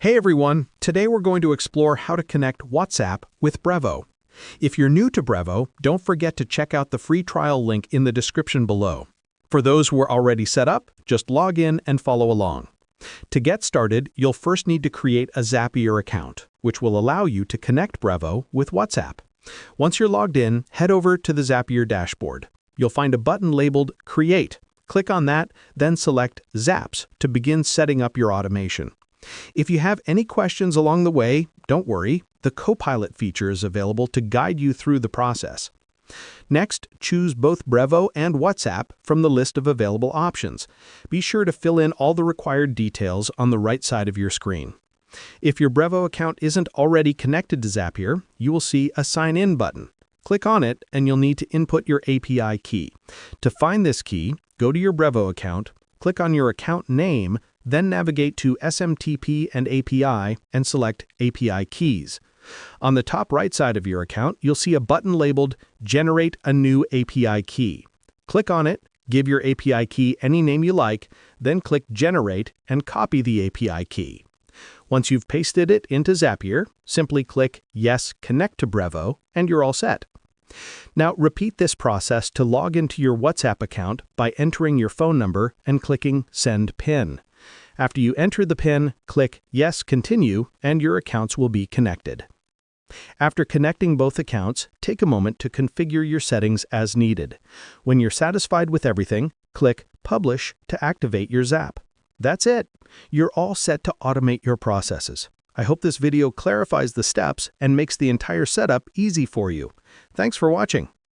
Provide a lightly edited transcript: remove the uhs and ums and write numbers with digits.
Hey everyone, today we're going to explore how to connect WhatsApp with Brevo. If you're new to Brevo, don't forget to check out the free trial link in the description below. For those who are already set up, just log in and follow along. To get started, you'll first need to create a Zapier account, which will allow you to connect Brevo with WhatsApp. Once you're logged in, head over to the Zapier dashboard. You'll find a button labeled Create. Click on that, then select Zaps to begin setting up your automation. If you have any questions along the way, don't worry, the Copilot feature is available to guide you through the process. Next, choose both Brevo and WhatsApp from the list of available options. Be sure to fill in all the required details on the right side of your screen. If your Brevo account isn't already connected to Zapier, you will see a Sign In button. Click on it and you'll need to input your API key. To find this key, go to your Brevo account, click on your account name, then navigate to SMTP and API and select API Keys. On the top right side of your account, you'll see a button labeled Generate a New API Key. Click on it, give your API key any name you like, then click Generate and copy the API key. Once you've pasted it into Zapier, simply click Yes, Connect to Brevo, and you're all set. Now repeat this process to log into your WhatsApp account by entering your phone number and clicking Send PIN. After you enter the PIN, click Yes, Continue, and your accounts will be connected. After connecting both accounts, take a moment to configure your settings as needed. When you're satisfied with everything, click Publish to activate your Zap. That's it. You're all set to automate your processes. I hope this video clarifies the steps and makes the entire setup easy for you. Thanks for watching.